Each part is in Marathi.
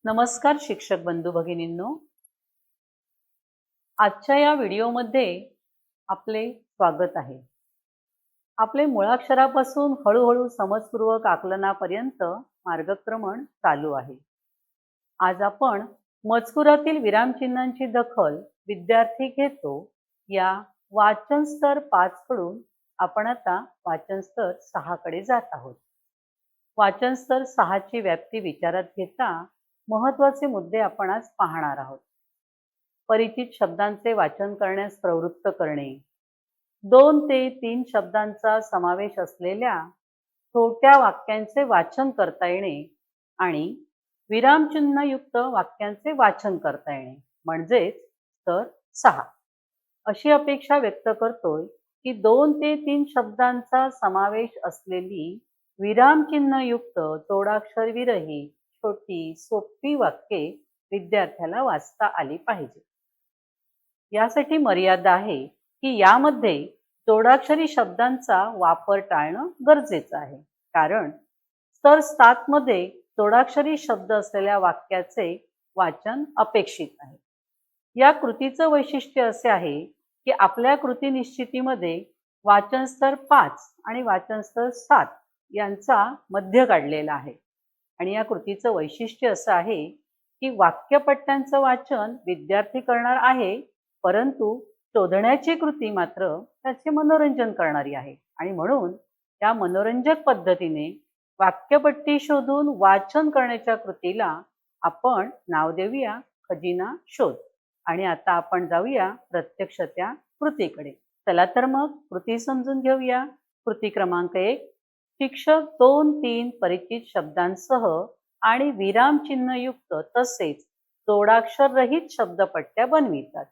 नमस्कार शिक्षक बंधू भगिनींनो, आजच्या या व्हिडिओमध्ये आपले स्वागत आहे. आपले मुळाक्षरापासून हळूहळू समजपूर्वक आकलनापर्यंत मार्गक्रमण चालू आहे. आज आपण मजकुरातील विरामचिन्हांची दखल विद्यार्थी घेतो या वाचन स्तर 5 कडून आपण आता वाचन स्तर 6 कडे जात आहोत. वाचन स्तर 6 ची व्याप्ती विचारात घेता महत्त्वाचे मुद्दे आपण आज पाहणार आहोत. परिचित शब्दांचे वाचन करण्यास प्रवृत्त करणे, 2 ते 3 शब्दांचा समावेश असलेल्या छोट्या वाक्यांचे वाचन करता येणे आणि विरामचिन्हयुक्त वाक्यांचे वाचन करता येणे म्हणजेच स्तर 6. अशी अपेक्षा व्यक्त करतोय की 2 ते 3 शब्दांचा समावेश असलेली विरामचिन्हयुक्त तोडाक्षर विरहित छोटी सोपी वाक्ये विद्यार्थ्याला वाचता आली पाहिजे. यासाठी मर्यादा आहे की यामध्ये जोडाक्षरी शब्दांचा वापर टाळणं गरजेचं आहे, कारण स्तर 7 मध्ये जोडाक्षरी शब्द असलेल्या वाक्याचे वाचन अपेक्षित आहे. या कृतीचं वैशिष्ट्य असे आहे की आपल्या कृती निश्चितीमध्ये वाचन स्तर 5 आणि वाचन स्तर 7 यांचा मध्य काढलेला आहे. आणि या कृतीचं वैशिष्ट्य असं आहे की वाक्यपट्ट्यांचं वाचन विद्यार्थी करणार आहे, परंतु शोधण्याची कृती मात्र त्याचे मनोरंजन करणारी आहे. आणि म्हणून या मनोरंजक पद्धतीने वाक्यपट्टी शोधून वाचन करण्याच्या कृतीला आपण नाव देऊया खजिना शोध. आणि आता आपण जाऊया प्रत्यक्ष त्या कृतीकडे. चला तर मग कृती समजून घेऊया. कृती क्रमांक 1, शिक्षक 2-3 परिचित शब्दांसह आणि विरामचिन्हयुक्त तसेच जोडाक्षर रहित शब्दपट्ट्या बनवितात.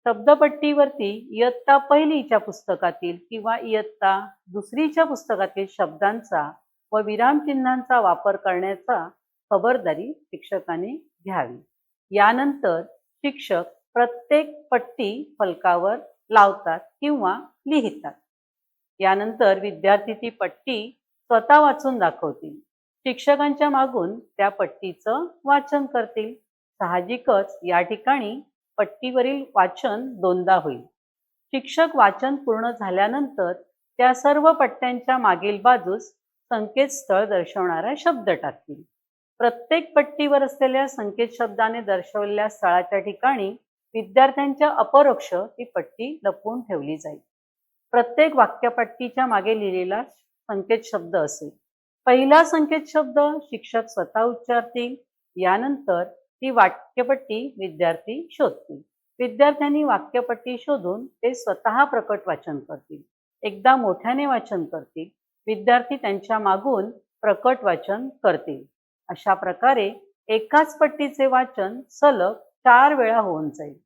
शब्दपट्टीवरती इयत्ता 1च्या पुस्तकातील किंवा इयत्ता 2च्या पुस्तकातील शब्दांचा व विरामचिन्हांचा वापर करण्याचा खबरदारी शिक्षकाने घ्यावी. यानंतर शिक्षक प्रत्येक पट्टी फलकावर लावतात किंवा लिहितात. यानंतर विद्यार्थी ती पट्टी स्वतः वाचून दाखवतील. शिक्षकांच्या मागून त्या पट्टीचं वाचन करतील. साहजिकच या ठिकाणी पट्टीवरील वाचन दोनदा होईल. शिक्षक वाचन पूर्ण झाल्यानंतर त्या सर्व पट्ट्यांच्या मागील बाजूस संकेतस्थळ दर्शवणारा शब्द टाकतील. प्रत्येक पट्टीवर असलेल्या संकेत शब्दाने दर्शवलेल्या स्थळाच्या ठिकाणी विद्यार्थ्यांच्या अपरोक्ष ती पट्टी लपवून ठेवली जाईल. प्रत्येक वाक्यपट्टीच्या मागे लिहिलेला संकेत शब्द असेल. पहिला संकेत शब्द शिक्षक स्वतः उच्चारतील. यानंतर ती वाक्यपट्टी विद्यार्थी शोधतील. विद्यार्थ्यांनी वाक्यपट्टी शोधून ते स्वतः प्रकट वाचन करतील. एकदा मोठ्याने वाचन करतील. विद्यार्थी त्यांच्या मागून प्रकट वाचन करतील. अशा प्रकारे एकाच पट्टीचे वाचन सलग 4 वेळा होऊन जाईल.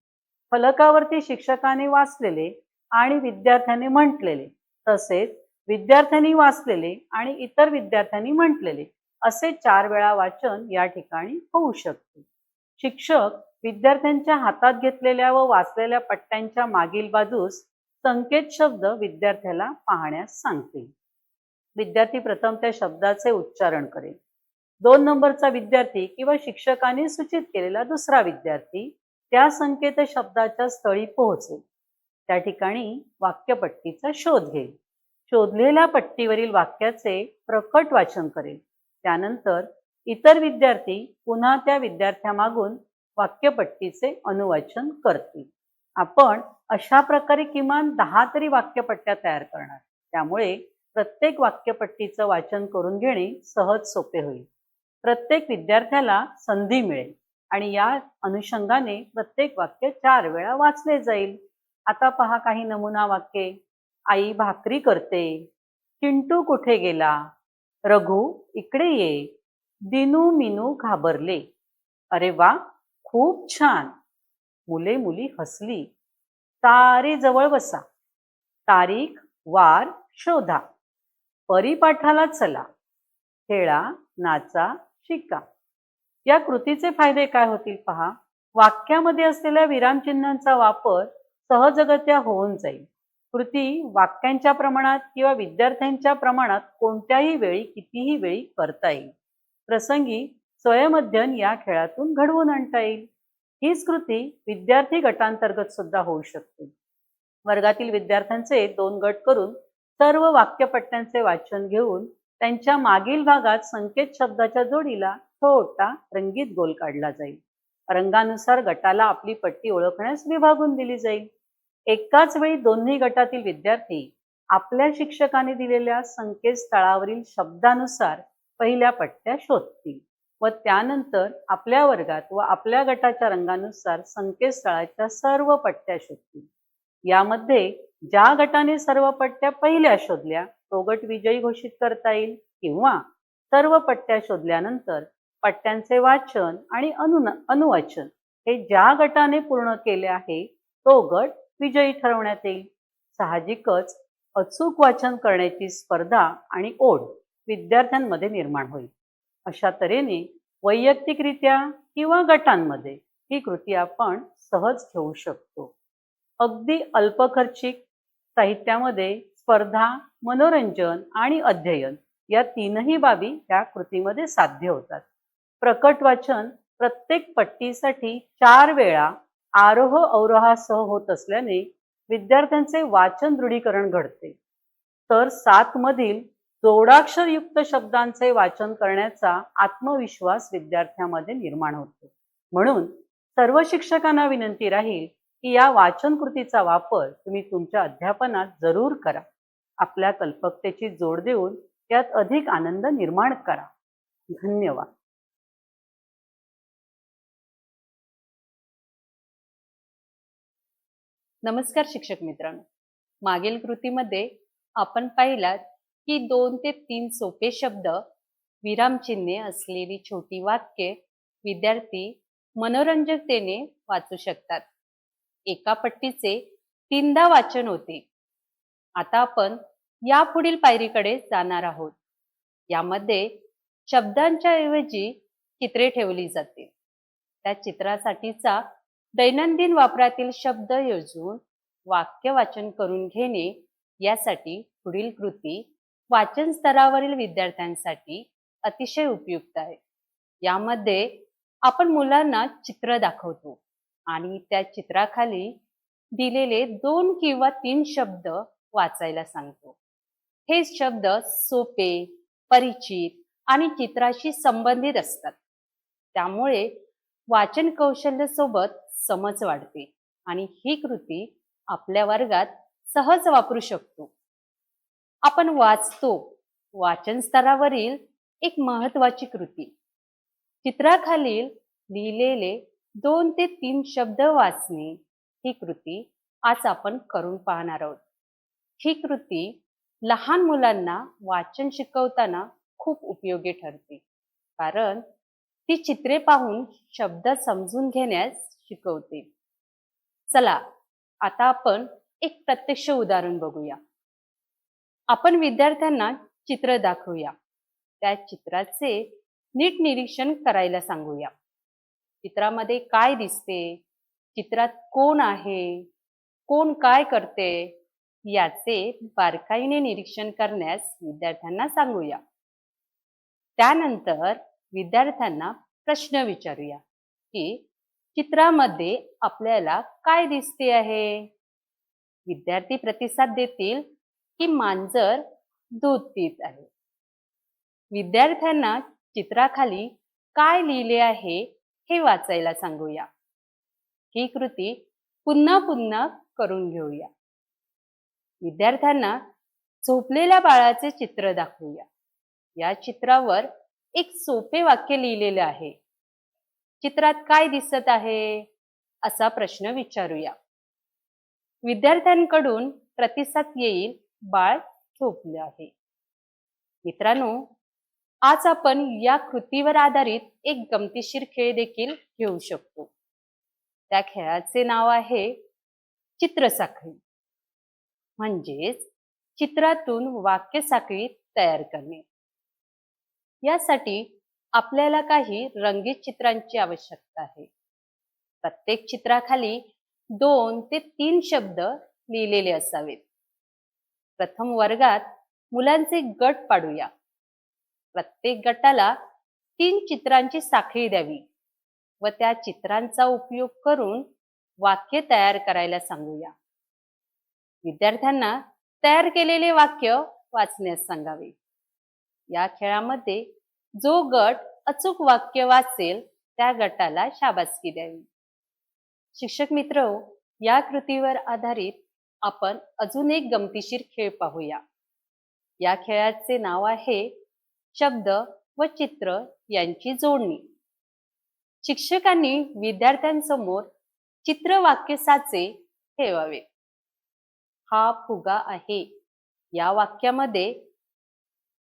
फलकावरती शिक्षकाने वाचलेले आणि विद्यार्थ्याने म्हटलेले तसेच विद्यार्थ्यांनी वाचलेले आणि इतर विद्यार्थ्यांनी म्हटलेले असे 4 वेळा वाचन या ठिकाणी होऊ शकते. शिक्षक विद्यार्थ्यांच्या हातात घेतलेल्या व वाचलेल्या पट्ट्यांच्या मागील बाजूस संकेत शब्द विद्यार्थ्याला पाहण्यास सांगतील. विद्यार्थी प्रथम त्या शब्दाचे उच्चारण करेल. 2 नंबरचा विद्यार्थी किंवा शिक्षकाने सूचित केलेला दुसरा विद्यार्थी त्या संकेत शब्दाच्या स्थळी पोहोचेल. त्या ठिकाणी वाक्यपट्टीचा शोध घेईल. शोधलेल्या पट्टीवरील वाक्याचे प्रकट वाचन करेल. त्यानंतर इतर विद्यार्थी पुन्हा त्या विद्यार्थ्यामागून वाक्यपट्टीचे अनुवाचन करतील. आपण अशा प्रकारे किमान 10 तरी वाक्यपट्ट्या तयार करणार. त्यामुळे प्रत्येक वाक्यपट्टीचं वाचन करून घेणे सहज सोपे होईल. प्रत्येक विद्यार्थ्याला संधी मिळेल आणि या अनुषंगाने प्रत्येक वाक्य 4 वेळा वाचले जाईल. आता पहा काही नमुना वाक्ये. आई भाकरी करते. चिंटू कुठे गेला? रघु इकडे ये. दिनू मिनू घाबरले. अरे वा, खूप छान. मुले मुली हसली. तारे जवळ बसा. तारीख वार शोधा. परिपाठाला चला. खेळा नाचा शिका. या कृतीचे फायदे काय होतील पहा. वाक्यामध्ये असलेल्या विरामचिन्हांचा वापर सहजगत्या होऊन जाईल. कृती वाक्यांच्या प्रमाणात किंवा विद्यार्थ्यांच्या प्रमाणात कोणत्याही वेळी कितीही वेळी करता येईल. प्रसंगी स्वयंअध्ययन या खेळातून घडवून आणता येईल. हीच कृती विद्यार्थी गटांतर्गत सुद्धा होऊ शकते. वर्गातील विद्यार्थ्यांचे 2 गट करून सर्व वाक्यपट्ट्यांचे वाचन घेऊन त्यांच्या मागील भागात संकेत शब्दाच्या जोडीला छोटा रंगीत गोल काढला जाईल. रंगानुसार गटाला आपली पट्टी ओळखण्यास विभागून दिली जाईल. एकाच वेळी दोन्ही गटातील विद्यार्थी आपल्या शिक्षकाने दिलेल्या संकेतस्थळावरील शब्दानुसार पहिल्या पट्ट्या शोधतील व त्यानंतर आपल्या वर्गात व आपल्या गटाच्या रंगानुसार संकेतस्थळाच्या सर्व पट्ट्या शोधतील. यामध्ये ज्या गटाने सर्व पट्ट्या पहिल्या शोधल्या तो गट विजयी घोषित करता येईल, किंवा सर्व पट्ट्या शोधल्यानंतर पट्ट्यांचे वाचन आणि अनुवाचन हे ज्या गटाने पूर्ण केले आहे तो गट विजयी ठरवण्यात येईल. साहजिकच अचूक वाचन करण्याची स्पर्धा आणि ओढ विद्यार्थ्यांमध्ये निर्माण होईल. अशा तऱ्हेने वैयक्तिकरित्या किंवा गटांमध्ये ही कृती आपण सहज घेऊ शकतो. अगदी अल्पखर्चिक साहित्यामध्ये स्पर्धा, मनोरंजन आणि अध्ययन या तीनही बाबी या कृतीमध्ये साध्य होतात. प्रकट वाचन प्रत्येक पट्टीसाठी 4 वेळा आरोह अवरोहासह होत असल्याने विद्यार्थ्यांचे वाचन दृढीकरण घडते. तर 7 मधील जोडाक्षरयुक्त शब्दांचे वाचन करण्याचा आत्मविश्वास विद्यार्थ्यांमध्ये निर्माण होतो. म्हणून सर्व शिक्षकांना विनंती राहील की या वाचन कृतीचा वापर तुम्ही तुमच्या अध्यापनात जरूर करा. आपल्या कल्पकतेची जोड देऊन यात अधिक आनंद निर्माण करा. धन्यवाद. नमस्कार शिक्षक मित्रांनो, मागील कृतीमध्ये आपण पाहिलात की 2 ते 3 सोपे शब्द, विरामचिन्हे असलेली छोटी वाक्ये विद्यार्थी मनोरंजकतेने वाचू शकतात. एका पट्टीचे 3दा वाचन होते. आता आपण यापुढील पायरीकडे जाणार आहोत. यामध्ये शब्दांच्या ऐवजी चित्रे ठेवली जातील. त्या चित्रासाठीचा दैनंदिन वापरातील शब्द योजून वाक्य वाचन करून घेणे यासाठी पुढील कृती वाचन स्तरावरील विद्यार्थ्यांसाठी अतिशय उपयुक्त आहे. यामध्ये आपण मुलांना चित्र दाखवतो आणि त्या चित्राखाली दिलेले 2 किंवा 3 शब्द वाचायला सांगतो. हे शब्द सोपे, परिचित आणि चित्राशी संबंधित असतात. त्यामुळे वाचन कौशल्य सोबत समज वाढते आणि ही कृती आपल्या वर्गात सहज वापरू शकतो. आपण वाचतो वाचन स्तरावरील एक महत्त्वाची कृती. चित्राखालील लिहिलेले 2 ते 3 शब्द वाचणे ही कृती आज आपण करून पाहणार आहोत. ही कृती लहान मुलांना वाचन शिकवताना खूप उपयोगी ठरते, कारण ती चित्रे पाहून शब्द समजून घेण्यास शिकवते. चला आता आपण एक प्रत्यक्ष उदाहरण बघूया. आपण विद्यार्थ्यांना चित्र दाखवूया. त्या चित्राचे नीट निरीक्षण करायला सांगूया. चित्रामध्ये काय दिसते, चित्रात कोण आहे, कोण काय करते याचे बारकाईने निरीक्षण करण्यास विद्यार्थ्यांना सांगूया. त्यानंतर विद्यार्थ्यांना प्रश्न विचारूया की चित्रामध्ये आपल्याला काय दिसते आहे. विद्यार्थी प्रतिसाद देतील की मांजर दूध पित आहे. विद्यार्थ्यांना चित्राखाली काय लिहिले आहे हे वाचायला सांगूया. ही कृती पुन्हा पुन्हा करून घेऊया. विद्यार्थ्यांना झोपलेल्या बाळाचे चित्र दाखवूया. या चित्रावर एक सोपे वाक्य लिहिलेले आहे. चित्रात काय दिसत आहे असा प्रश्न विचारूया. विद्यार्थ्यांकडून प्रतिसाद येईल, बाळ झोपले आहे. मित्रांनो, आज आपण या कृतीवर आधारित एक गमतीशीर खेळ देखील घेऊ शकतो. त्या खेळाचे नाव आहे चित्रसाखळी, म्हणजेच चित्रातून वाक्य साखळी तयार करणे. यासाठी आपल्याला काही रंगीत चित्रांची आवश्यकता आहे. प्रत्येक चित्राखाली 2 ते 3 शब्द लिहिलेले असावेत. प्रथम वर्गात मुलांचे गट पाडूया. प्रत्येक गटाला 3 चित्रांची साखळी द्यावी व त्या चित्रांचा उपयोग करून वाक्य तयार करायला सांगूया. विद्यार्थ्यांना तयार केलेले वाक्य वाचण्यास सांगावे. या खेळामध्ये जो गट अचूक वाक्य वाचेल त्या गटाला शाबासकी द्यावी. शिक्षक मित्र, या कृतीवर आधारित आपण अजून एक गमतीशीर खेळ पाहूया. या खेळाचे नाव आहे शब्द व चित्र यांची जोडणी. शिक्षकांनी विद्यार्थ्यांसमोर चित्रवाक्य साचे ठेवावे. हा फुगा आहे या वाक्यामध्ये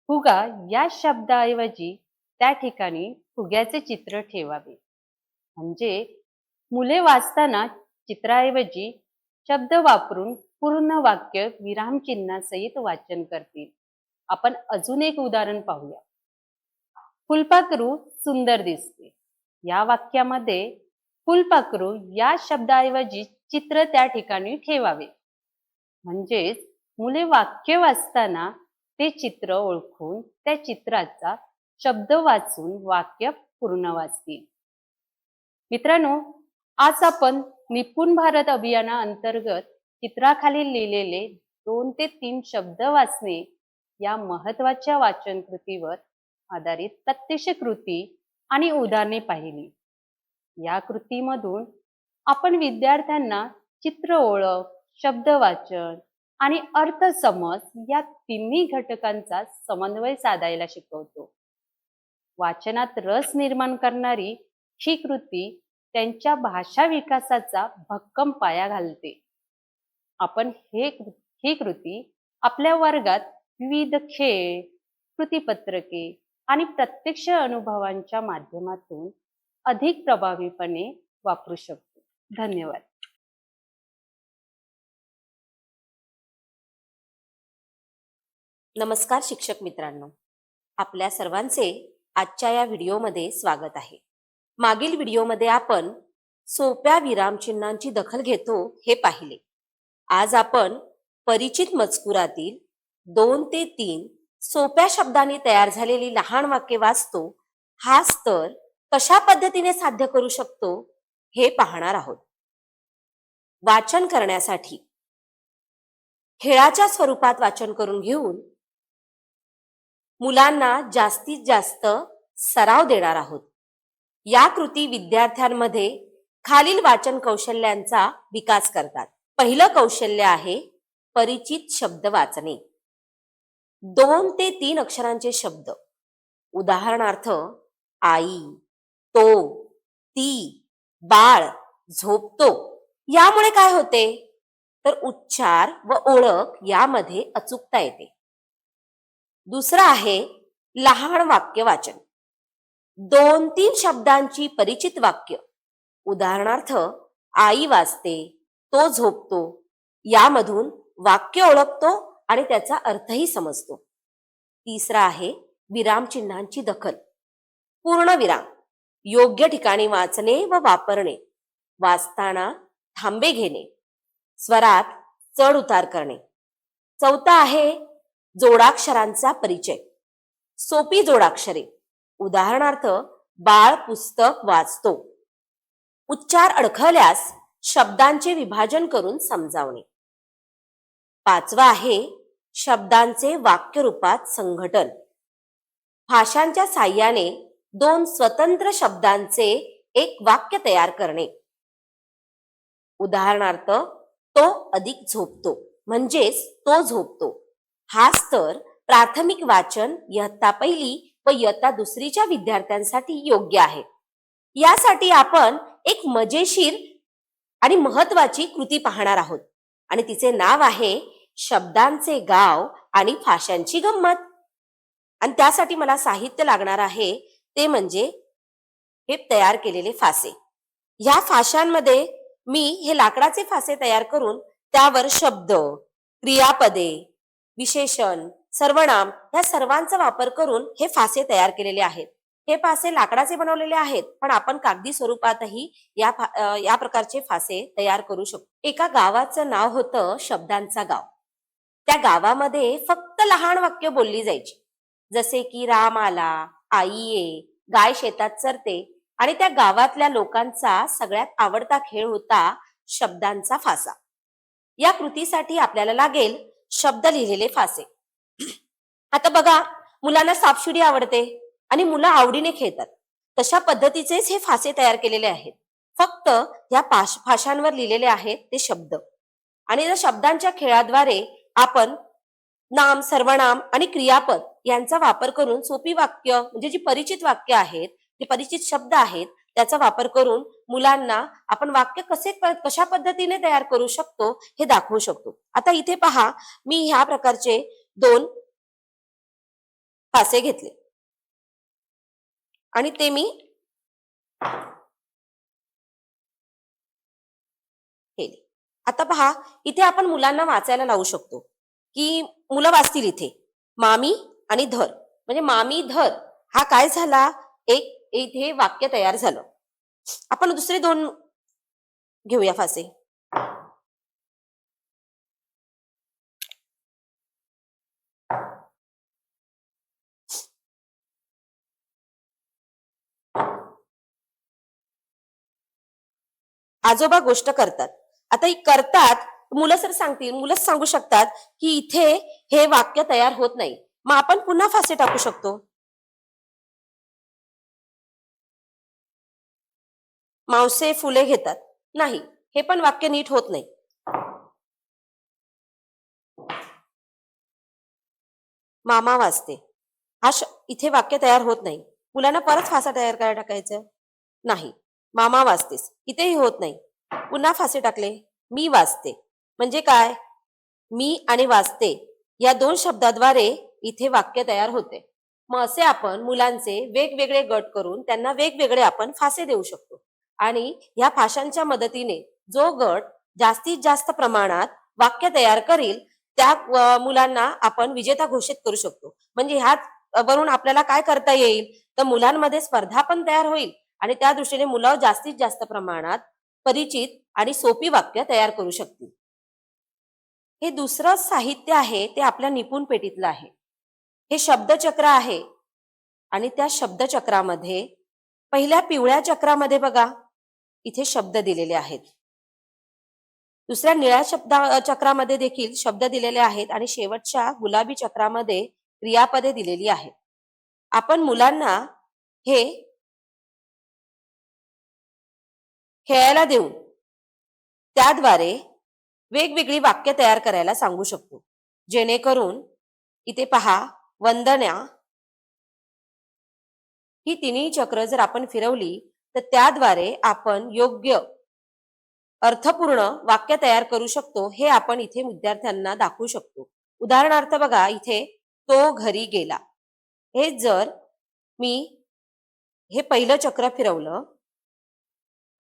फुगा या शब्दाऐवजी त्या ठिकाणी फुग्याचे चित्र ठेवावे. म्हणजे मुले वाचताना चित्राऐवजी शब्द वापरून पूर्ण वाक्य विरामचिन्हासहित वाचन करतील. आपण अजून एक उदाहरण पाहूया. फुलपाखरू सुंदर दिसते या वाक्यामध्ये फुलपाखरू या शब्दाऐवजी चित्र त्या ठिकाणी ठेवावे. म्हणजेच मुले वाक्य वाचताना ते चित्र ओळखून त्या चित्राचा शब्द वाचून वाक्य पूर्ण वाचतील. मित्रांनो, आज आपण निपुण भारत अभियानाअंतर्गत चित्राखाली लिहिलेले 2 ते 3 शब्द वाचणे या महत्वाच्या वाचन कृतीवर आधारित प्रत्यक्ष कृती आणि उदाहरणे पाहिली. या कृतीमधून आपण विद्यार्थ्यांना चित्र ओळख, शब्द वाचन आणि अर्थ समज या तिन्ही घटकांचा समन्वय साधायला शिकवतो. वाचनात रस निर्माण करणारी ही कृती त्यांच्या भाषा विकासाचा भक्कम पाया घालते. आपण ही कृती आपल्या वर्गात विविध खेळ, कृतीपत्रके आणि प्रत्यक्ष अनुभवांच्या माध्यमातून अधिक प्रभावीपणे वापरू शकतो. धन्यवाद. नमस्कार शिक्षक मित्रांनो, आपल्या सर्वांचे आजच्या या व्हिडिओमध्ये स्वागत आहे. मागील व्हिडिओमध्ये आपण सोप्या विरामचिन्हांची दखल घेतो हे पाहिले. आज आपण परिचित मजकुरातील 2 ते 3 सोप्या शब्दांनी तयार झालेली लहान वाक्ये वाचतो. हा स्तर कशा पद्धतीने साध्य करू शकतो हे पाहणार आहोत. वाचन करण्यासाठी खेळाच्या स्वरूपात वाचन करून घेऊन मुलांना जास्तीत जास्त सराव देणार आहोत. या कृती विद्यार्थ्यांमध्ये खालील वाचन कौशल्यांचा विकास करतात. पहिलं कौशल्य आहे परिचित शब्द वाचणे. 2 ते 3 अक्षरांचे शब्द, उदाहरणार्थ आई, तो, ती, बाळ, झोपतो. यामुळे काय होते तर उच्चार व ओळख यामध्ये अचूकता येते. दुसरं आहे लहान वाक्य वाचन. 2-3 शब्दांची परिचित वाक्य, उदाहरणार्थ आई वाचते, तो झोपतो. यामधून वाक्य ओळखतो आणि त्याचा अर्थही समजतो. तिसरा आहे विरामचिन्हांची दखल. पूर्ण विराम, योग्य ठिकाणी वाचणे व वापरणे. वाचताना थांबे घेणे, स्वरात चढ उतार करणे. चौथा आहे जोडाक्षरांचा परिचय. सोपी जोडाक्षरे, उदाहरणार्थ बाळ पुस्तक वाचतो. उच्चार अडखळल्यास शब्दांचे विभाजन करून समजावणे. पाचवा आहे शब्दांचे वाक्य रूपात संघटन. भाषांच्या साहाय्याने 2 स्वतंत्र शब्दांचे एक वाक्य तयार करणे. उदाहरणार्थ तो अधिक झोपतो म्हणजेच तो झोपतो. हा स्तर प्राथमिक वाचन इयत्ता 1 व इयत्ता 2च्या विद्यार्थ्यांसाठी योग्य आहे. यासाठी आपण एक मजेशीर आणि महत्वाची कृती पाहणार आहोत आणि तिचे नाव आहे शब्दांचे गाव आणि फाशांची गंमत. आणि त्यासाठी मला साहित्य लागणार आहे ते म्हणजे हे तयार केलेले फासे. या फाशांमध्ये मी हे लाकडाचे फासे तयार करून त्यावर शब्द, क्रियापदे, विशेषण, सर्वनाम या सर्वांचा वापर करून हे फासे तयार केलेले आहेत. हे फासे लाकडाचे बनवलेले आहेत, पण आपण कागदी स्वरूपातही या प्रकारचे फासे तयार करू शकतो. एका गावाचं नाव होतं शब्दांचा गाव. त्या गावामध्ये फक्त लहान वाक्य बोलली जायची, जसे की राम आला, आई ये, गाय शेतात चरते आणि त्या गावातल्या लोकांचा सगळ्यात आवडता खेळ होता शब्दांचा फासा. या कृतीसाठी आपल्याला लागेल शब्द लिहिलेले फासे. आता बघा, मुलांना सापशिडी आवडते आणि मुलं आवडीने खेळतात. तशा पद्धतीचेच हे फासे तयार केलेले आहेत. फक्त या फाशांवर लिहिलेले आहेत ते शब्द. आणि या शब्दांच्या खेळाद्वारे आपण नाम, सर्वनाम आणि क्रियापद यांचा वापर करून सोपी वाक्य म्हणजे जी परिचित वाक्य आहेत, जे परिचित शब्द आहेत, त्याचा वापर करून मुलांना आपण वाक्य कशा पद्धतीने तयार करू शकतो हे दाखवू शकतो. आता इथे पहा, मी ह्या प्रकारचे 2 फासे घेतले आणि ते मी केले. आता पहा, इथे आपण मुलांना वाचायला लावू शकतो की मुलं वाचतील इथे मामी आणि धर. म्हणजे मामी धर हा काय झाला, एक इथे वाक्य तयार झालं. आपण दुसरे 2 घेऊया फासे. आजोबा गोष्ट करतात. आता ही करतात, मुलं सर सांगतील, मुलंच सांगू शकतात की इथे हे वाक्य तयार होत नाही. मग आपण पुन्हा फासे टाकू शकतो. मावसे फुले घेतात. नाही, हे पण वाक्य नीट होत नाही. मामा वाचते. इथे वाक्य तयार होत नाही. मुलांना परत फासा तयार करायला टाकायचं. नाही, मामा वाचतेस. इथेही होत नाही. पुन्हा फासे टाकले. मी वाचते. म्हणजे काय, मी आणि वाचते या 2 शब्दाद्वारे इथे वाक्य तयार होते. मग असे आपण मुलांचे वेगवेगळे गट करून त्यांना वेगवेगळे आपण फासे देऊ शकतो. आणि या फाशांच्या मदतीने जो गट जास्तीत जास्त प्रमाणात वाक्य तयार करील त्या मुलांना आपण विजेता घोषित करू शकतो. म्हणजे ह्यात वरून आपल्याला काय करता येईल, तर मुलांमध्ये स्पर्धा पण तयार होईल आणि त्या दृष्टीने मुलं जास्तीत जास्त प्रमाणात परिचित आणि सोपी वाक्य तयार करू शकतील. हे दुसरं साहित्य आहे ते आपल्या निपुण पेटीतलं आहे. हे शब्दचक्र आहे आणि त्या शब्दचक्रामध्ये पहिल्या पिवळ्या चक्रामध्ये बघा, इथे शब्द दिलेले आहेत. दुसऱ्या निळ्या चक्रामध्ये देखील शब्द दिलेले आहेत आणि शेवटच्या गुलाबी चक्रामध्ये क्रियापदे दिलेली आहेत. आपण मुलांना हे खेळायला देऊन त्याद्वारे वेगवेगळी वाक्य तयार करायला सांगू शकतो. जेणेकरून इथे पहा, वंदना ही तिन्ही चक्र जर आपण फिरवली तर त्याद्वारे आपण योग्य अर्थपूर्ण वाक्य तयार करू शकतो. हे आपण इथे विद्यार्थ्यांना दाखवू शकतो. उदाहरणार्थ बघा, इथे तो घरी गेला. हे जर मी हे पहिलं चक्र फिरवलं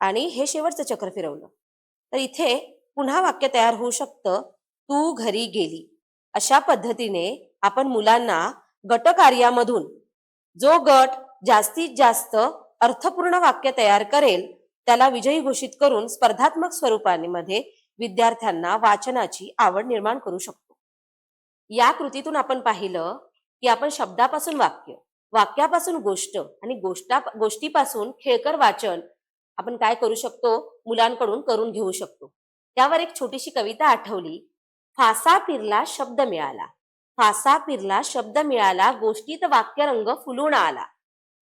आणि हे शेवटचं चक्र फिरवलं तर इथे पुन्हा वाक्य तयार होऊ शकतं, तू घरी गेली. अशा पद्धतीने आपण मुलांना गटकार्यामधून जो गट जास्तीत जास्त अर्थपूर्ण वाक्य तयार करेल त्याला विजयी घोषित करून स्पर्धात्मक स्वरूपामध्ये विद्यार्थ्यांना वाचनाची आवड निर्माण करू शकतो. या कृतीतून आपण पाहिलं की आपण शब्दापासून वाक्य, वाक्यापासून गोष्ट आणि गोष्टीपासून खेळकर वाचन आपण काय करू शकतो, मुलांकडून करून घेऊ शकतो. त्यावर एक छोटीशी कविता आठवली. फासा पिरला शब्द मिळाला, फासा पिरला शब्द मिळाला, गोष्टीत वाक्यरंग फुलून आला.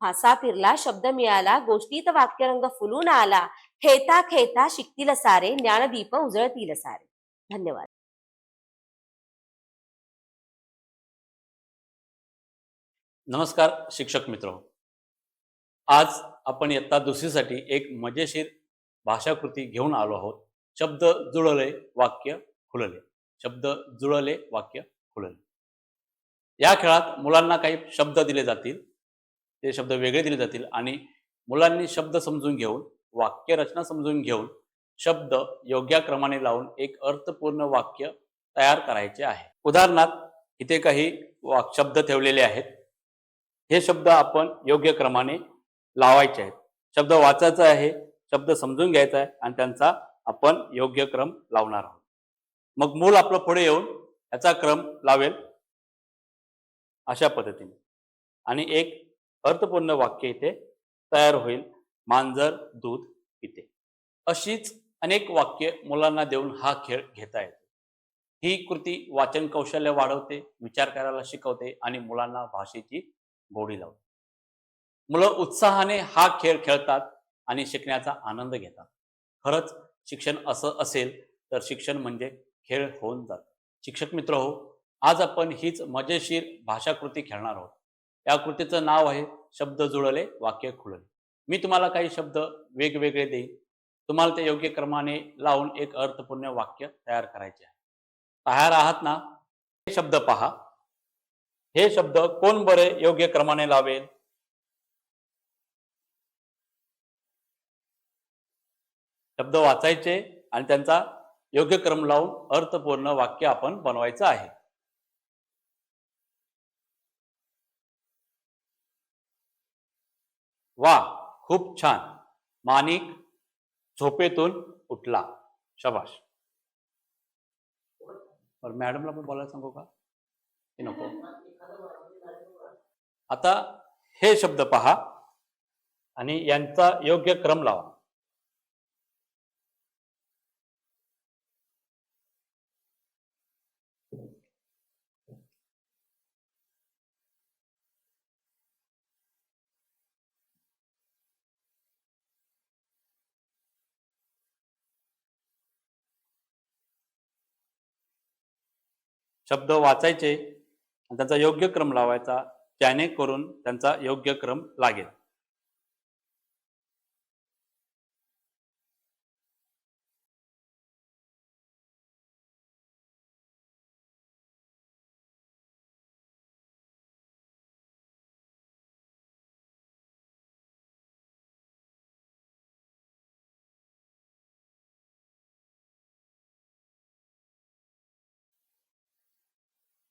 फासा फिरला शब्द मिळाला, गोष्टीत वाक्यरंग फुलून आला. खेळता खेळता शिकतील सारे, ज्ञानदीप उजळतील सारे. धन्यवाद. नमस्कार शिक्षक मित्र. आज आपण इयत्ता 2री साठी एक मजेशीर भाषाकृती घेऊन आलो आहोत. शब्द जुळले वाक्य खुलले, शब्द जुळले वाक्य खुलले. या खेळात मुलांना काही शब्द दिले जातील, ते शब्द वेगळे दिले जातील आणि मुलांनी शब्द समजून घेऊन, वाक्य रचना समजून घेऊन शब्द योग्य क्रमाने लावून एक अर्थपूर्ण वाक्य तयार करायचे आहे. उदाहरणार्थ इथे काही शब्द ठेवलेले आहेत. हे शब्द आपण योग्य क्रमाने लावायचे आहेत. शब्द वाचायचा आहे, शब्द समजून घ्यायचा आहे आणि त्यांचा आपण योग्य क्रम लावणार आहोत. मग मूल आपलं पुढे येऊन याचा क्रम लावेल अशा पद्धतीने आणि एक अर्थपूर्ण वाक्य इथे तयार होईल. मांजर दूध पिते. अशीच अनेक वाक्य मुलांना देऊन हा खेळ घेता येतो. ही कृती वाचन कौशल्य वाढवते, विचार करायला शिकवते आणि मुलांना भाषेची गोडी लावते. मुलं उत्साहाने हा खेळ खेळतात आणि शिकण्याचा आनंद घेतात. खरंच शिक्षण असं असेल तर शिक्षण म्हणजे खेळ होऊन जातं. शिक्षक मित्र हो, आज आपण हीच मजेशीर भाषाकृती खेळणार आहोत. या कृतीचं नाव आहे शब्द जुळले वाक्य खुळले. मी तुम्हाला काही शब्द वेगवेगळे देईन. तुम्हाला ते योग्य क्रमाने लावून एक अर्थपूर्ण वाक्य तयार करायचे आहे. तयार आहात ना? हे शब्द पहा. हे शब्द कोण बरे योग्य क्रमाने लावेल? शब्द वाचायचे आणि त्यांचा योग्य क्रम लावून अर्थपूर्ण वाक्य आपण बनवायचं आहे. वा, खूप छान. माणिक झोपेतून उठला. शाबाश. बरं, मॅडमला पण बोलायला सांगू का? की नको? आता हे शब्द पहा आणि यांचा योग्य क्रम लावा. शब्द वाचायचे आणि त्यांचा योग्य क्रम लावायचा, जेणेकरून त्यांचा योग्य क्रम लागेल.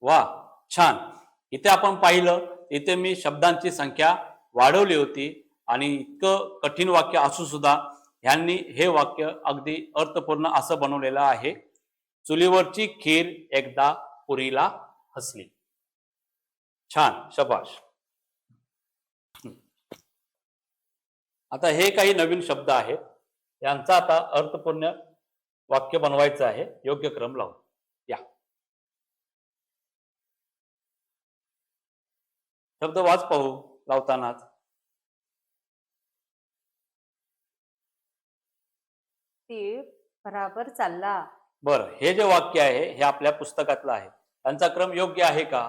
वा, छान. इथे आपण पाहिलं, इथे मी शब्दांची संख्या वाढवली होती आणि इतकं कठीण वाक्य असून सुद्धा ह्यांनी हे वाक्य अगदी अर्थपूर्ण असं बनवलेलं आहे. चुलीवरची खीर एकदा पुरीला हसली. छान, शाबाश. आता हे काही नवीन शब्द आहेत, यांचा आता अर्थपूर्ण वाक्य बनवायचं आहे योग्य क्रम लावून. या शब्द वाच पाहू लावतानाच. तीळ बराबर चालला. बरं, हे जे वाक्य आहे हे आपल्या पुस्तकातलं आहे. त्यांचा क्रम योग्य आहे का?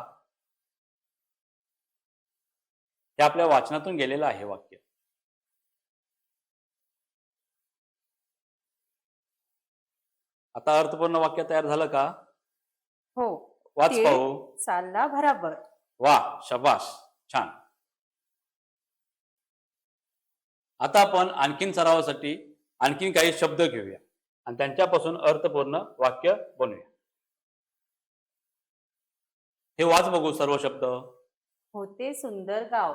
हे आपल्या वाचनातून गेलेलं आहे वाक्य. आता अर्थपूर्ण वाक्य तयार झालं का? हो. वाच तीळ पाहू. चालला बराबर. वा, शाबास, छान. आता आपण आणखीन सरावासाठी आणखीन काही शब्द घेऊया आणि त्यांच्यापासून अर्थपूर्ण वाक्य बनवूया. हे वाच बघू सर्व शब्द. होते सुंदर गाव.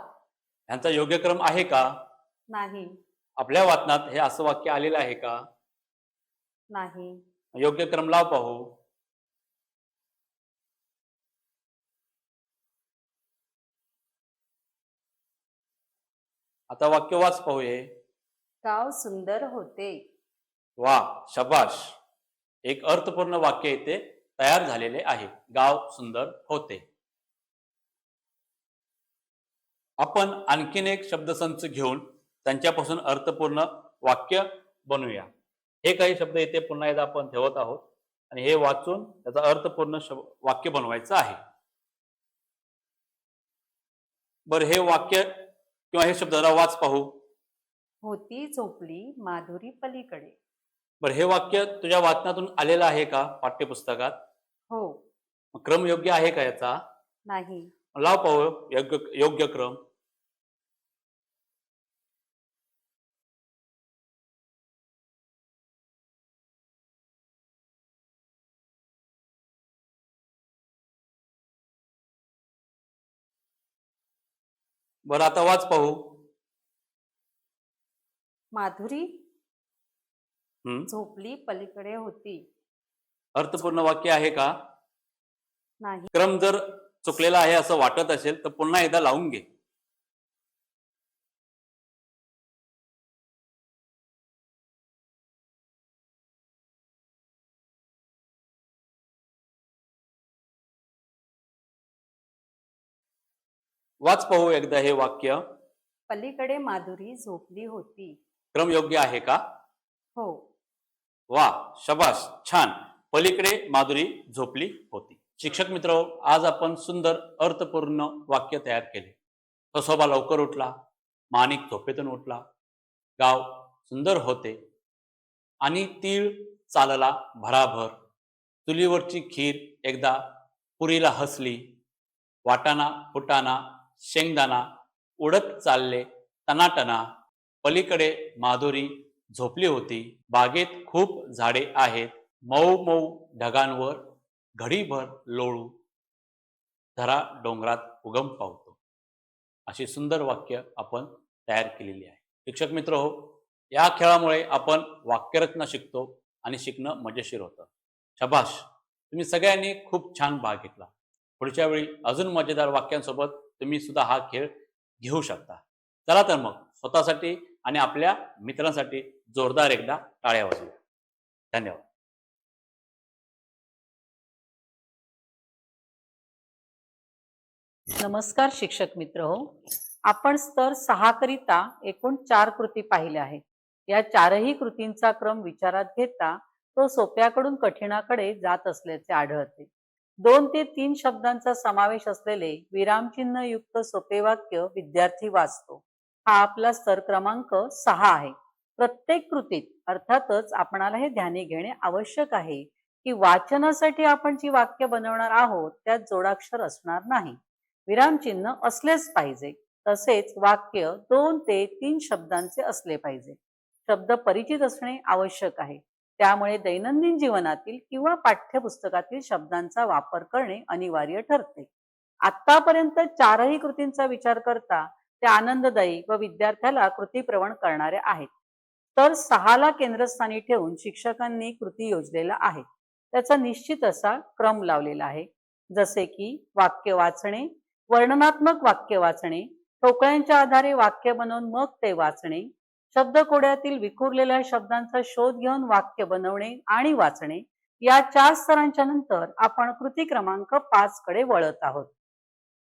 यांचा योग्य क्रम आहे का? नाही. आपल्या वाचनात हे असं वाक्य आलेलं आहे का? नाही. योग्य क्रम लाव पाहू. आता वाक्य वाच पाहू. हे गाव सुंदर होते. वा, शाबाश. एक अर्थपूर्ण वाक्य इथे तयार झालेले आहे. गाव सुंदर होते. आपण आणखीन एक शब्दसंच घेऊन त्यांच्यापासून अर्थपूर्ण वाक्य बनवूया. हे काही शब्द इथे पुन्हा एकदा आपण ठेवत आहोत आणि हे वाचून त्याचा अर्थपूर्ण वाक्य बनवायचं आहे. बरं, हे वाक्य किंवा हे शब्द जरा वाच पाहू. होती झोपली माधुरी पलीकडे. बरं, हे वाक्य तुझ्या वाचनातून आलेलं आहे का पाठ्यपुस्तकात? हो. क्रम योग्य आहे का याचा? नाही. लाव पाहू योग्य क्रम. बरं, आता वाच पाहू. माधुरी झोपली पलीकडे होती. अर्थपूर्ण वाक्य आहे का? नाही. क्रम जर चुकलेला आहे असं वाटत असेल तर पुन्हा एकदा लावून घे. वाच पाहू एकदा हे वाक्य. पलीकडे माधुरी झोपली होती. क्रम योग्य आहे का? हो. वा, शबाश, छान. पलीकडे माधुरी झोपली होती. शिक्षक मित्र, आज आपण सुंदर अर्थपूर्ण वाक्य तयार केले. कसोबा लवकर उठला, माणिक झोपेतून उठला, गाव सुंदर होते आणि तीळ चालला भराभर, चुलीवरची खीर एकदा पुरीला हसली, वाटाणा फुटाणा शेंगदाणा उडत चालले टनाटना, पलीकडे माधुरी झोपली होती, बागेत खूप झाडे आहेत, मऊ मऊ ढगांवर घडीभर लोळू, धरा डोंगरात उगम पावतो. अशी सुंदर वाक्य आपण तयार केलेली आहे. शिक्षक मित्र हो, या खेळामुळे आपण वाक्यरचना शिकतो आणि शिकणं मजेशीर होतं. शबाश, तुम्ही सगळ्यांनी खूप छान भाग घेतला. पुढच्या वेळी अजून मजेदार वाक्यांसोबत तुम्ही सुद्धा हा खेळ घेऊ शकता. चला तर मग स्वतःसाठी आणि आपल्या मित्रांसाठी जोरदार एकदा टाळ्या वाजवू. धन्यवाद. नमस्कार शिक्षक मित्र हो, आपण स्तर 6 करिता एकूण 4 कृती पाहिल्या आहेत. या 4ही कृतींचा क्रम विचारात घेता तो सोप्याकडून कठीणाकडे जात असल्याचे आढळते. 2 ते 3 शब्दांचा समावेश असलेले विरामचिन्ह युक्त सोपे वाक्य विद्यार्थी वाचतो. हा आपला स्तर क्रमांक 6 आहे. प्रत्येक कृतीत अर्थातच आपणाला हे ध्यानी घेणे आवश्यक आहे की वाचनासाठी आपण जी वाक्य बनवणार आहोत त्यात जोडाक्षर असणार नाही, विरामचिन्ह असलेच पाहिजे. तसेच वाक्य 2 ते 3 शब्दांचे असले पाहिजे. शब्द परिचित असणे आवश्यक आहे. त्यामुळे दैनंदिन जीवनातील किंवा पाठ्यपुस्तकातील शब्दांचा वापर करणे अनिवार्य ठरते. आतापर्यंत 4ही कृतींचा विचार करता त्या आनंददायी व विद्यार्थ्याला कृतीप्रवण करणाऱ्या आहेत. तर 6ला केंद्रस्थानी ठेवून शिक्षकांनी कृती योजलेला आहे. त्याचा निश्चित असा क्रम लावलेला आहे. जसे की वाक्य वाचणे, वर्णनात्मक वाक्य वाचणे, ठोकळ्यांच्या आधारे वाक्य बनवून मग ते वाचणे, शब्दकोड्यातील विखुरलेल्या शब्दांचा शोध घेऊन वाक्य बनवणे आणि वाचणे. या 4 स्तरांच्या नंतर आपण कृती क्रमांक 5 कडे वळत आहोत.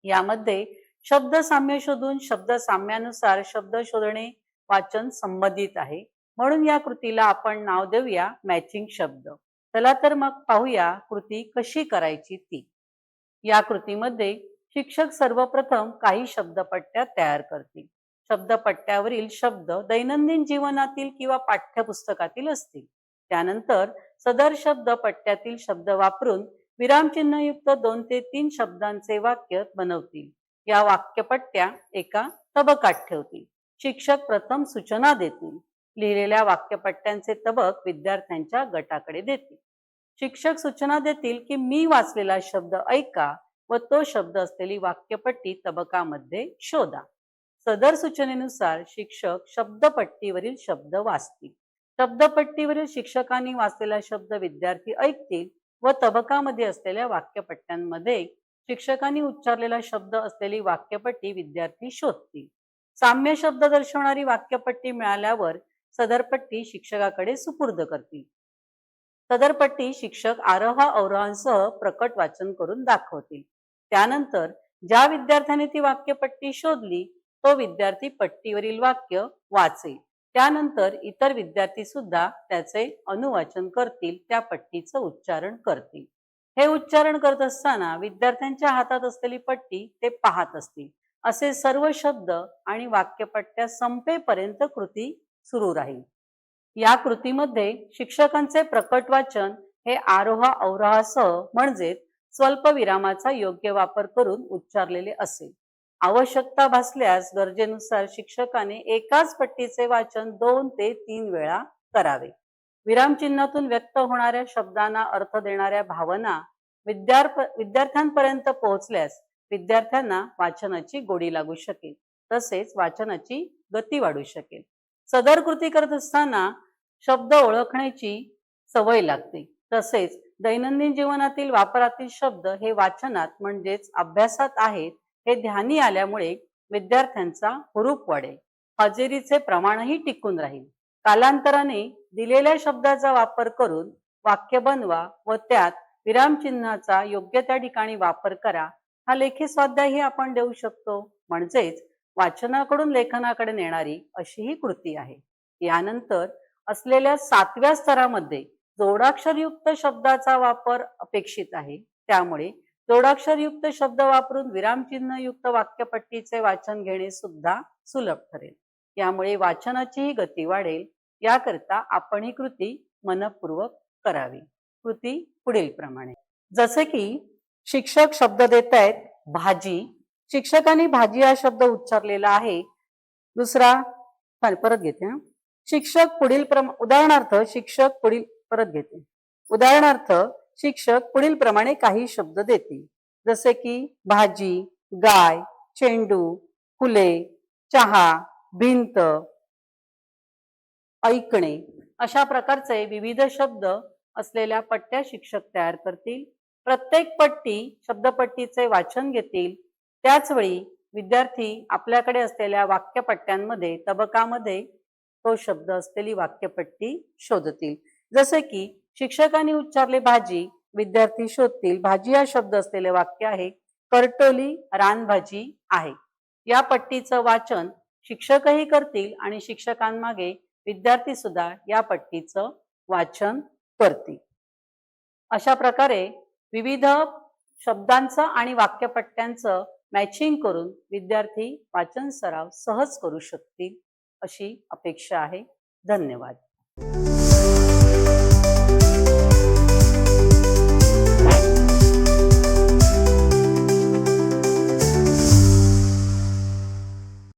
यामध्ये शब्द साम्य शोधून शब्द साम्यानुसार शब्द शोधणे वाचन संबंधित आहे. म्हणून या कृतीला आपण नाव देऊया मॅचिंग शब्द. चला तर मग पाहूया कृती कशी करायची ती. या कृतीमध्ये शिक्षक सर्वप्रथम काही शब्दपट्ट्या तयार करतील. शब्दपट्ट्यावरील शब्द दैनंदिन जीवनातील किंवा पाठ्यपुस्तकातील असतील. त्यानंतर सदर शब्द पट्ट्यातील शब्द वापरून विरामचिन्हयुक्त 2 ते 3 शब्दांचे वाक्य बनवतील. या वाक्यपट्ट्या एका तबकात ठेवतील. शिक्षक प्रथम सूचना देतील. लिहिलेल्या वाक्यपट्ट्यांचे तबक विद्यार्थ्यांच्या गटाकडे देतील. शिक्षक सूचना देतील की मी वाचलेला शब्द ऐका व तो शब्द असलेली वाक्यपट्टी तबकामध्ये शोधा. सदर सूचनेनुसार शिक्षक शब्दपट्टीवरील शब्द वाचतील. शब्दपट्टीवरील शिक्षकांनी वाचलेला शब्द विद्यार्थी ऐकतील व तबकामध्ये असलेल्या वाक्यपट्ट्यांमध्ये शिक्षकांनी उच्चारलेला शब्द असलेली वाक्यपट्टी विद्यार्थी शोधतील. साम्य शब्द दर्शवणारी वाक्यपट्टी मिळाल्यावर सदर पट्टी शिक्षकाकडे सुपूर्द करतील. सदर पट्टी शिक्षक आरोह अवरोहांसह प्रकट वाचन करून दाखवतील. त्यानंतर ज्या विद्यार्थ्याने ती वाक्यपट्टी शोधली तो विद्यार्थी पट्टीवरील वाक्य वाचेल. त्यानंतर इतर विद्यार्थी सुद्धा त्याचे अनुवाचन करतील, त्या पट्टीचं उच्चारण करतील. हे उच्चारण करत असताना विद्यार्थ्यांच्या हातात असलेली पट्टी ते पाहत असतील. असे सर्व शब्द आणि वाक्यपट्ट्या संपेपर्यंत कृती सुरू राहील. या कृतीमध्ये शिक्षकांचे प्रकट वाचन हे आरोह अवरोहासह म्हणजेच स्वल्प विरामाचा योग्य वापर करून उच्चारलेले असेल. आवश्यकता भासल्यास गरजेनुसार शिक्षकाने एकाच पट्टीचे वाचन 2 ते 3 वेळा करावे. विरामचिन्हातून व्यक्त होणाऱ्या शब्दांना अर्थ देणाऱ्या भावना विद्यार्थ्यांपर्यंत पोहोचल्यास विद्यार्थ्यांना वाचनाची गोडी लागू शकेल, तसेच वाचनाची गती वाढू शकेल. सदर कृती करत असताना शब्द ओळखण्याची सवय लागते. तसेच दैनंदिन जीवनातील वापरातील शब्द हे वाचनात म्हणजेच अभ्यासात आहेत हे ध्यानी आल्यामुळे विद्यार्थ्यांचा हुरूप वाढेल. हजेरीचे प्रमाणही टिकून राहील. कालांतराने दिलेल्या शब्दाचा वापर करून वाक्य बनवा व त्यात विरामचिन्हाचा योग्य त्या ठिकाणी वापर करा हा लेखी स्वाध्यायही आपण देऊ शकतो. म्हणजेच वाचनाकडून लेखनाकडे नेणारी अशी ही कृती आहे. यानंतर असलेल्या 7व्या स्तरामध्ये जोडाक्षरयुक्त शब्दाचा वापर अपेक्षित आहे. त्यामुळे जोडाक्षरयुक्त शब्द वापरून विरामचिन्हयुक्त वाक्यपट्टीचे वाचन घेणे सुद्धा सुलभ ठरेल. यामुळे वाचनाचीही गती वाढेल. याकरिता आपण ही कृती मनपूर्वक करावी. कृती पुढील प्रमाणे. जसे की शिक्षक शब्द देत आहेत भाजी. शिक्षकांनी भाजी हा शब्द उच्चारलेला आहे. दुसरा परत घेते हा. शिक्षक पुढील उदाहरणार्थ शिक्षक पुढील परत घेते. उदाहरणार्थ शिक्षक पुढील प्रमाणे काही शब्द देतील. जसे की भाजी, गाय, चेंडू, फुले, चहा, भिंत, ऐकणे अशा प्रकारचे विविध शब्द असलेल्या पट्ट्या शिक्षक तयार करतील. प्रत्येक पट्टी शब्दपट्टीचे वाचन घेतील. त्याचवेळी विद्यार्थी आपल्याकडे असलेल्या वाक्यपट्ट्यांमध्ये तबकामध्ये तो शब्द असलेली वाक्यपट्टी शोधतील. जसे की शिक्षकांनी उच्चारले भाजी, विद्यार्थी शोधतील भाजी हा शब्द असलेले वाक्य आहे करटोली रानभाजी आहे. या पट्टीचं वाचन शिक्षकही करतील आणि शिक्षकांमागे विद्यार्थी सुद्धा या पट्टीचं वाचन करतील. अशा प्रकारे विविध शब्दांचं आणि वाक्यपट्ट्यांचं मॅचिंग करून विद्यार्थी वाचन सराव सहज करू शकतील अशी अपेक्षा आहे. धन्यवाद.